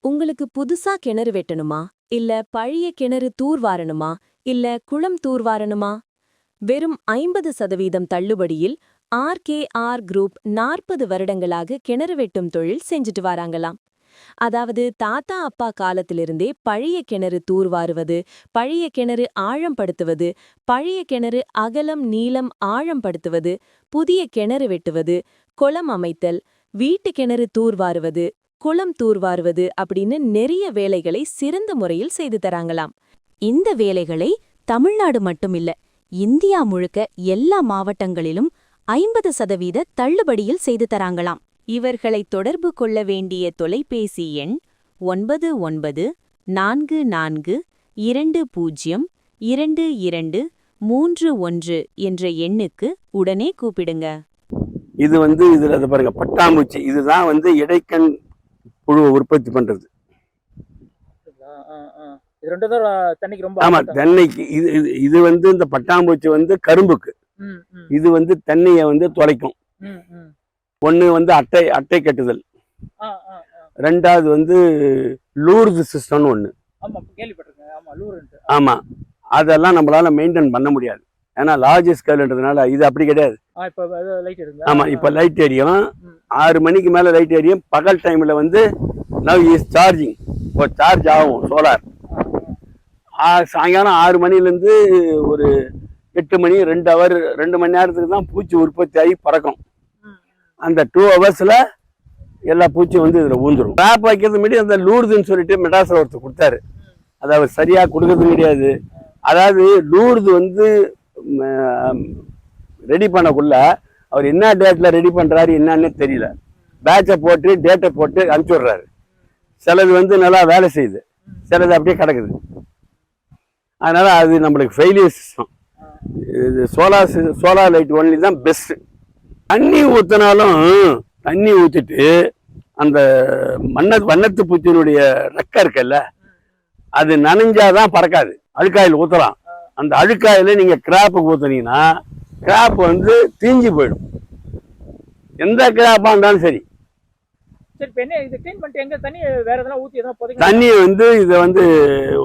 உங்களுக்கு புதுசா கிணறு வெட்டணுமா இல்ல பழைய கிணறு தூர்வாரணுமா இல்ல குளம் தூர்வாரணுமா? வெறும் 50% தள்ளுபடியில் ஆர்கேஆர் குரூப் 40 வருடங்களாக கிணறு வெட்டும் தொழில் செஞ்சுட்டு வராங்களாம். அதாவது தாத்தா அப்பா காலத்திலிருந்தே பழைய கிணறு தூர்வாருவது, பழைய கிணறு ஆழம்படுத்துவது, பழைய கிணறு அகலம் நீளம் ஆழம்படுத்துவது, புதிய கிணறு வெட்டுவது, குளம் அமைத்தல், வீட்டு கிணறு தூர்வாருவது, குளம் தூர்வாருவது அப்படின்னு நிறைய வேலைகளை சிறந்த முறையில் செய்து தராங்களாம். இந்த வேலைகளை தமிழ்நாடு மட்டுமில்ல, இந்தியா முழுக்க எல்லா மாவட்டங்களிலும் 50% தள்ளுபடியில் செய்து தராங்களாம். இவர்களை தொடர்பு கொள்ள வேண்டிய தொலைபேசி எண் 9944202231 என்ற எண்ணுக்கு உடனே கூப்பிடுங்க. இது இதுல பாருங்க, பட்டாம்பூச்சி இதுதான் இடைக்கண் புழுவை உற்பத்தி பண்றது. ஆமா, தென்னைக்கு இது இந்த பட்டாம்பூச்சி கரும்புக்கு, இது தென்னைய தொலைக்கும். ஒண்ணு அட்டை கட்டுதல், ரெண்டாவது லூர்து சிஸ்டம்னு ஒண்ணு. ஆமா, அதெல்லாம் நம்மளால மெயின்டைன் பண்ண முடியாது. ஏன்னா லார்ஜ் ஸ்கேல்ன்றதுனால இது அப்படி கிடையாது. ஆமா, இப்ப லைட் எரியும், 6 மணிக்கு மேல லைட் எரியும். பகல் டைம்ல நவ் இஸ் சார்ஜிங், சார்ஜ் ஆகும் சோலார். சாயங்காலம் 6 மணிலேருந்து ஒரு 8 மணி 2 ஹவர் 2 மணி நேரத்துக்கு தான் பூச்சி உற்பத்தி ஆகி பறக்கும். அந்த 2 ஹவர்ஸ்ல எல்லா பூச்சியும் இதுல ஊந்துடும். ட்ராப் வைக்கிறது முன்னாடி அந்த லூர்துன்னு சொல்லிட்டு மெட்ராஸ்ல ஒருத்தர் கொடுத்தாரு. அதை அவர் சரியா கொடுக்கறது கிடையாது. அதாவது லூர்து ரெடி பண்ணக்குள்ள அவர் என்ன டேட்ல ரெடி பண்றாரு என்னன்னு தெரியல. பேட்சை போட்டு டேட்டை போட்டு அனுப்பிச்சு விடுறாரு. சிலது நல்லா வேலை செய்யுது, சிலது அப்படியே கிடக்குது. அதனால அது நம்மளுக்கு ஃபெயிலியர் சிஸ்டம். இது சோலார் லைட் ஒன்லி தான் பெஸ்ட். தண்ணி ஊற்றினாலும் தண்ணி ஊற்றிட்டு அந்த வண்ணத்து பூச்சியினுடைய ரெக்கை இருக்குல்ல, அது நனைஞ்சாதான் பறக்காது. அழுக்காயில் ஊற்றலாம். அந்த அழுக்காயில நீங்க கிராப்புக்கு ஊத்துனீங்கன்னா கிராப் தீஞ்சு போயிடும். எந்த கிராப்பா இருந்தாலும் சரி. தண்ணி இத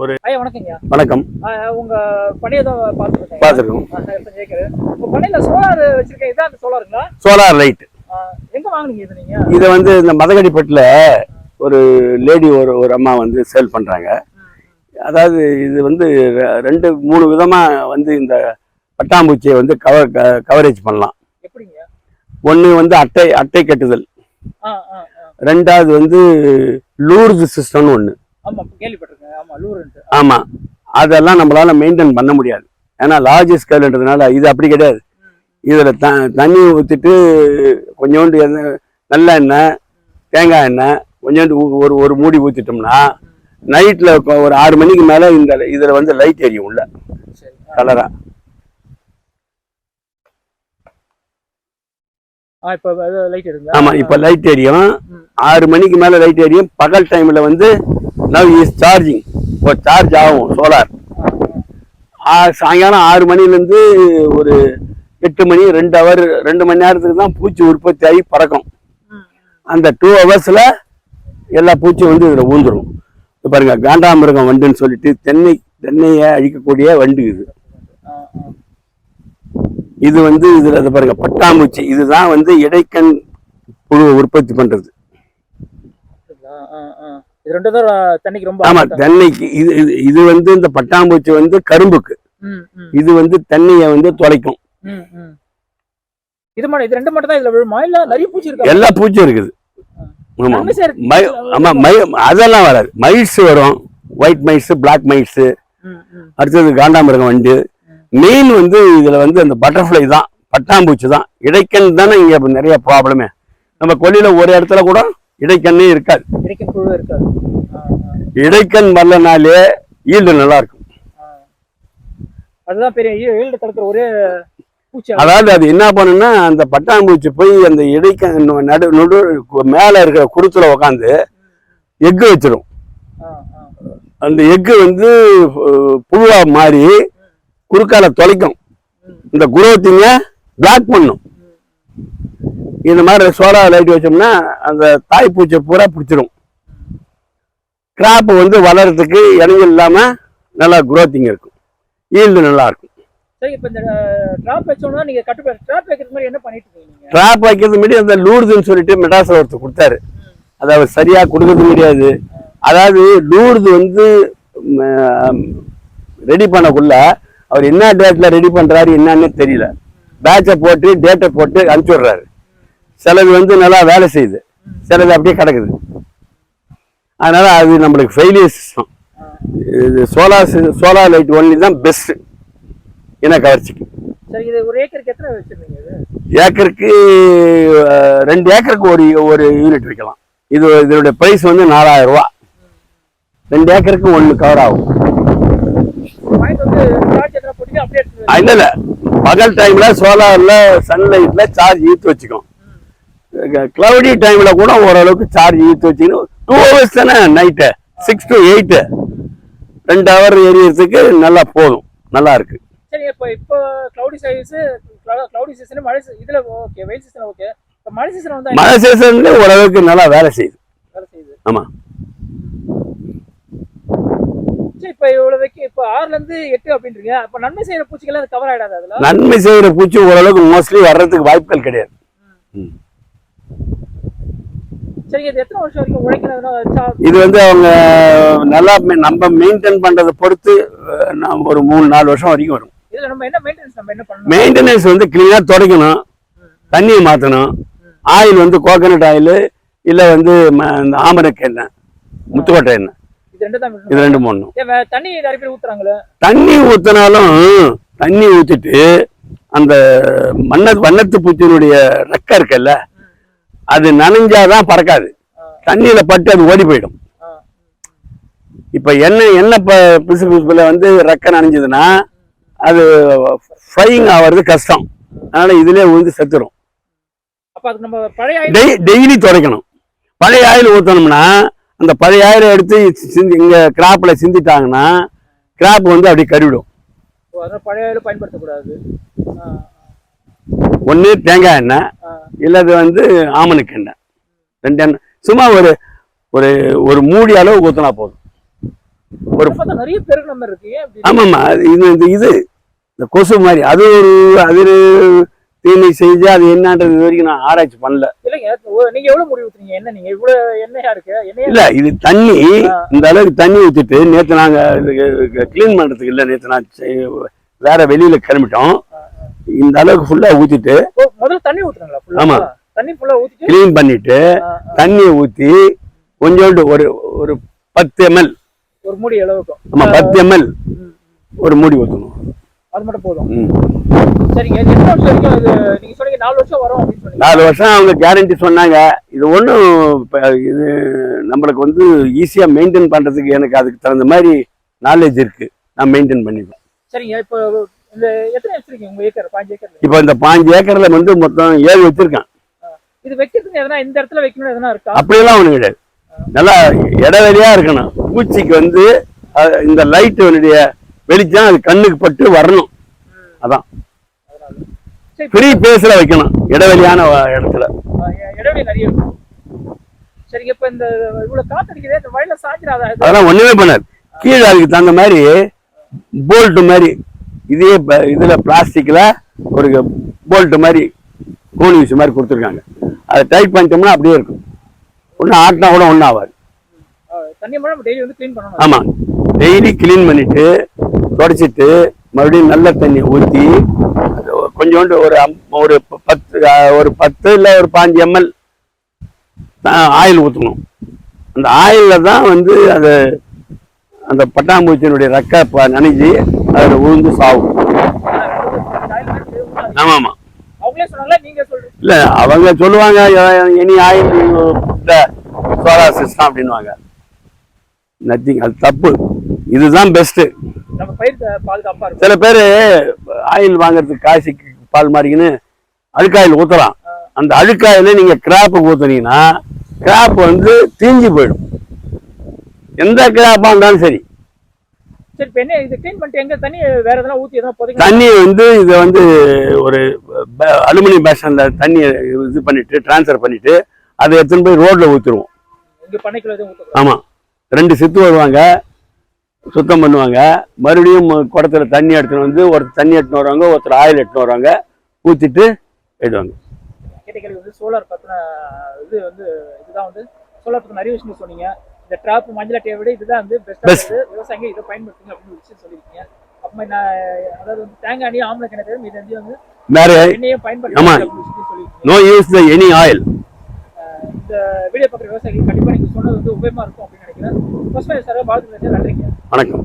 ஒரு வணக்கம். உங்க பணியத பாத்துருக்கோம். சோலார் லைட் எங்க வாங்குனீங்க இது? நீங்க இத இந்த மதகடிப்பட்டுல ஒரு லேடி ஒரு அம்மா சேல் பண்றாங்க. அதாவது இது 2-3 விதமா இந்த பட்டாம்பூச்சியை கவரேஜ் பண்ணலாம். ஒண்ணு அட்டை கட்டுதல், ரெண்டாவது லூர்து சிஸ்டம்னு ஒண்ணு. ஆமா, அதெல்லாம் நம்மளால மெயின்டைன் பண்ண முடியாது. ஏன்னா லார்ஜ் ஸ்கேல்ன்றதுனால இது அப்படி கிடையாது. இதுல தண்ணி ஊத்திட்டு கொஞ்சோண்டு நல்ல எண்ணெய், தேங்காய் எண்ணெய் கொஞ்சோண்டு ஒரு மூடி ஊத்திட்டோம்னா நைட்ல ஒரு 6 மணிக்கு மேல இதுல லைட் எரியும் உள்ள கலரா. ஆமா, இப்ப லைட் எரியும், 6 மணிக்கு மேல லைட் எரியும். பகல் டைம்ல நவ் இஸ் சார்ஜிங், சார்ஜ் ஆகும் சோலார். சாயங்காலம் 6 மணிலேருந்து ஒரு 8 மணி 2 ஹவர் 2 மணி நேரத்துக்கு தான் பூச்சி உற்பத்தி ஆகி பறக்கும். அந்த 2 ஹவர்ஸ்ல எல்லா பூச்சியும் இதுல ஊந்துடும். பாருங்க, காண்டாமிருகம் வண்டுன்னு சொல்லிட்டு தென்னையை அழிக்கக்கூடிய வண்டு இது. இதுல பாருங்க, பட்டாம்பூச்சி இதுதான் இடைக்கண் புழுவை உற்பத்தி பண்றது. ஆமா, தென்னைக்கு இது இந்த பட்டாம்பூச்சி கரும்புக்கு, இது தென்னைய தொலைக்கும். எல்லா பூச்சியும் இருக்குது. அதெல்லாம் வராது. மைட்ஸ் வரும், ஒயிட் மைட்ஸ், பிளாக் மைட்ஸ். அடுத்தது காண்டாமிருகம் வண்டு. மெயின் இதுல அந்த பட்டர்ஃப்ளை தான், பட்டாம்பூச்சி தான். இடைக்கண் தானே இங்க நிறைய ப்ராப்ளமே. நம்ம கொல்லியில ஒரு இடத்துல கூட இடைக்கண்ணே இருக்காது. இடைக்கண் வரலனாலே ஈல்டு நல்லா இருக்கும். அதாவது அது என்ன பண்ணுன்னா, அந்த பட்டாம்பூச்சி போய் அந்த இடைக்கண் நடு மேல இருக்கிற குருத்துல உக்காந்து எக்கு வச்சிடும். அந்த எக்கு புழுவா மாறி குறுக்கால தொலைக்கும். இந்த குரோத்திங்க பிளாக் பண்ணும். இந்த மாதிரி சோலார் லைட் வச்சோம்னா அந்த தாய் பூச்சியை பூரா பிடிச்சிடும். கிராப் வந்து வளர்றதுக்கு இடைஞ்சல் இல்லாம நல்லா குரோத்திங் இருக்கும், ஈல்டு நல்லா இருக்கும். சரி, இப்போ இந்த டிராப் வச்சோம்னா நீங்க கட்டுப்பாடு டிராப் வைக்கிறது மாதிரி என்ன பண்ணிட்டு இருக்கீங்க? டிராப் வைக்கிறது முன்னாடி அந்த லூர்துன்னு சொல்லிட்டு மெட்ராஸ்ல ஒருத்தர் கொடுத்தாரு, அதை அவர் சரியா கொடுக்கறது முடியாது. அதாவது லூர்து வந்து ரெடி பண்ணக்குள்ள அவர் என்ன டேட்ல ரெடி பண்றாரு என்னன்னு தெரியல. பேட்சை போட்டு டேட்டை போட்டு அனுப்பிச்சு விடுறாரு. சிலது வந்து நல்லா வேலை செய்யுது, சிலது அப்படியே கிடக்குது. அதனால அது நம்மளுக்கு ஃபெயிலியர் சிஸ்டம். இது சோலார் லைட் ஒன்லி தான் பெஸ்ட் இன கவர்ச்சிக்கு. சரி, இது ஒரு ஏக்கருக்கு எத்தனை வச்சிருந்தீங்க? இது ஏக்கருக்கு 2 ஏக்கருக்கு ஒரு யூனிட் வைக்கலாம். இதனுடைய பிரைஸ் வந்து 4000 ரூபா. 2 ஏக்கருக்கு 1 கவர் ஆகும். இல்ல பகல் டைம்ல சோலார்ல சன்லைட்ல சார்ஜ் ஈர்த்து வச்சுக்கோம். கிளவுடி டைம்ல கூட ஓரளவுக்கு சார்ஜ் ஈர்த்து வச்சுக்கணும். 2 hours தானே நைட்டு, 6 to 8 2 hour எரியறதுக்கு நல்லா போதும், நல்லா இருக்கு. சரி, இப்போ கிளவுடி சீசன் மழை இதுல ஓகே, வெயில் சீசன் ஓகே. இப்போ மழை சீசன் வந்து மழை சீசன்ல ஓரளவுக்கு நல்லா வேலை செய்யுது. ஆமா. சரி, இப்போ இவ்வளவு இப்போ 6ல இருந்து 8 அப்படின்றீங்க. அப்ப நன்மை செய்யற பூச்சிகள் அது கவர் ஆயிடாது? அதுல நன்மை செய்யற பூச்சி ஓரளவுக்கு மோஸ்ட்லி வர்றதுக்கு வாய்ப்புகள் கிடையாது. சரி, இது எத்தனை வருஷம் வரைக்கும் உழைக்கிறதுனா? இது வந்து அவங்க நல்லா நம்ம மெயின்டைன் பண்றதை பொறுத்து ஒரு 3-4 வருஷம் வரைக்கும் வரும். இதுல நம்ம என்ன பண்ணணும்? மெயின்டெனன்ஸ் வந்து கிளீனா துடைக்கணும், தண்ணியை மாற்றணும். ஆயில் வந்து கோகனட் ஆயில் இல்லை வந்து இந்த ஆமணக்கு எண்ணெய், முத்துக்கொட்டை எண்ணெய், இது 2 போடணும். தண்ணி நிறைய பேர் ஊத்துறாங்களே. தண்ணி ஊத்தினாலும் தண்ணி ஊத்திட்டு அந்த வண்ணத்து பூச்சியினுடைய ரெக்கை இருக்குல்ல, அது நனைஞ்சாதான் பறக்காது. தண்ணியில பட்டு அது ஓடி போயிடும். இப்ப எண்ணெய் பிசு பிசுல வந்து ரெக்கை நனைஞ்சதுன்னா அது ஃப்ரைங் ஆகிறது கஷ்டம். அதனால இதுலயே விழுந்து செத்துரும். டெய்லி துடைக்கணும். பழைய ஆயில் ஊத்தணும்னா அந்த பழைய ஆயிலை எடுத்து இங்க கிராப்ல சிந்திட்டாங்கன்னா கிராப் வந்து அப்படி கருவிடும். பழைய ஆயில் பயன்படுத்தக்கூடாது. ஒண்ணு தேங்காய் எண்ணெய், இல்லது வந்து ஆமணக்கு எண்ணெய், 2 எண்ணெய். சும்மா ஒரு ஒரு மூடி அளவு ஊத்தினா போதும். ஒரு நிறைய பேருக்கு நம்ம இருக்கு. ஆமாம்மா, இது இந்த கொசு மாதிரி அது தீமை செஞ்சு அது என்னன்றது இது வரைக்கும் நான் ஆராய்ச்சி பண்ணல. நீங்க எவ்வளவு முடி ஊத்துறீங்க? என்ன நீங்க இவ்வளவு எண்ணெயா இருக்கு? இல்ல, இது தண்ணி இந்த அளவுக்கு தண்ணி ஊத்திட்டு நேத்து நாங்க கிளீன் பண்றதுக்கு இல்ல, நேத்து நான் வேற வெளியில கிளம்பிட்டோம். இந்த அளவுக்கு ஃபுல்லா ஊத்திட்டு முதல்ல தண்ணி ஊத்துறீங்களா? ஆமா, தண்ணி ஃபுல்லா ஊத்திட்டு கிளீன் பண்ணிட்டு தண்ணியை ஊத்தி கொஞ்சோண்டு ஒரு 10 ml ஒரு மூடி அளவுக்கு. ஆமா, 10 ml ஒரு மூடி ஊத்தணும். அது மட்டும் போதும். சரிங்க, எத்தனை வருஷம் வரைக்கும் அது நீங்க சொன்னீங்க 4 வருஷம் வரும் அப்படின்னு சொன்னீங்க. 4 வருஷம் அவங்க கேரண்டி சொன்னாங்க. இது ஒன்றும் இது நம்மளுக்கு வந்து ஈஸியா மெயின்டைன் பண்றதுக்கு எனக்கு அதுக்கு தகுந்த மாதிரி நாலேஜ் இருக்கு, நான் மெயின்டைன் பண்ணிப்பேன். சரிங்க, இப்போ இந்த எத்தனை வச்சிருக்கீங்க உங்க ஏக்கர்? 5 ஏக்கர். இப்போ இந்த 5 ஏக்கர்ல வந்து மொத்தம் 7 வச்சிருக்கேன். இது வைக்கிறதுக்கு எதனா இந்த இடத்துல வைக்கணும் எதனா இருக்கா? அப்படியெல்லாம் ஒண்ணு கிடையாது. நல்லா இடைவெளியா இருக்கணும். பூச்சிக்கு வந்து இந்த லைட்டுடைய வெளிச்சம் அது கண்ணுக்கு பட்டு வரணும். அதான் ஃப்ரீ பேஸ்ல வைக்கணும், இடைவெளியான இடத்துல. இடைவெளி நிறைய இருக்கும். சரிங்க, இப்ப இந்த இவ்வளவு காத்தடிக்குது, இந்த மழையில சாஞ்சிராதா? அதெல்லாம் ஒண்ணுமே பண்ணாது. கீழே அதுக்கு தகுந்த மாதிரி போல்ட் மாதிரி இதே இதுல பிளாஸ்டிக்ல ஒரு போல்ட் மாதிரி கோணி விஷயம் மாதிரி கொடுத்துருக்காங்க. அதை டைட் பண்ணிட்டோம்னா அப்படியே இருக்கும். ஒன்றும் ஆட்டினா கூட ஒன்றும் ஆகாது. தண்ணி மழை டெய்லி வந்து க்ளீன் பண்ணணும். ஆமா, டெய்லி கிளீன் பண்ணிட்டு தொடச்சிட்டு மறுபடியும் நல்ல தண்ணி ஊற்றி கொஞ்சோண்டு ஒரு 10 இல்லை ஒரு 5 ml ஆயில் ஊற்றணும். அந்த ஆயிலில் தான் வந்து அது அந்த பட்டாம்பூச்சியினுடைய ரெக்கை நனைஞ்சி அதில் உழுந்து சாகும். ஆமா ஆமா, அவங்களே சொன்னாங்களா நீங்க சொல்றீங்க? இல்ல, அவங்க சொல்லுவாங்க எனி ஆயில் சோலார் சிஸ்டம் அப்படின்வாங்க. நத்திங், அது தப்பு. இதுதான் பெஸ்ட். நம்ம பயிர் பாதுகாப்பா இருக்கும். சில பேர் ஆயில் வாங்குறதுக்கு காய்ச்சிக்கு பால் மாதிரின்னு அழுக்காயில் ஊத்தலாம். அந்த அழுக்காயில நீங்க கிராப் ஊத்துனீங்கன்னா கிராப் வந்து தீஞ்சு போயிடும். எந்த கிராப்பா இருந்தாலும் சரி. சரி, இப்ப என்ன இது க்ளீன் பண்ணிட்டு எங்க தண்ணி வேற எதனா ஊத்தி எதனா போடுங்க? தண்ணி வந்து இதை வந்து ஒரு அலுமினியம் பேஷன்ல தண்ணியை இது பண்ணிட்டு டிரான்ஸ்ஃபர் பண்ணிட்டு அதை எடுத்துன்னு போய் ரோட்ல ஊத்துருவோம். இங்க பண்ணைக்குள்ள எதுவும் ஊத்துறோம். ஆமா, 2 சித்து வருவாங்க, சுத்தம் பண்ணுவாங்க. மறுபடியும் குடத்துல தண்ணி எடுத்துன்னு வந்து ஒருத்தர் தண்ணி எடுத்துன்னு வருவாங்க, ஒருத்தர் ஆயில் எடுத்துன்னு வருவாங்க, ஊற்றிட்டு போயிடுவாங்க. கேட்ட கேள்வி வந்து சோலார் பற்றின இது வந்து இதுதான் வந்து சோலார் பற்றின நிறைய விஷயம் சொன்னீங்க. இந்த ட்ராப் மஞ்சள் அட்டையை விட இதுதான் வந்து பெஸ்ட்டாக விவசாயிங்க இதை பயன்படுத்துங்க அப்படின்னு ஒரு விஷயம் சொல்லியிருக்கீங்க. அப்போ நான் அதாவது வந்து தேங்காய் எண்ணெய் ஆம்பளை கிணறு இது வந்து வந்து வேற எண்ணெயும் பயன்படுத்தி சொல்லியிருக்கீங்க. No use the any oil. இந்த வீடியோ பார்க்குற விவசாயிகள் கண்டிப்பாக நீங்கள் சொன்னது வந்து உபயோகமாக இருக்கும் அப்படின்னு நினைக்கிறேன். பசுமை சார் வாழ்த்துக்கள், நன்றிங்க. வணக்கம்.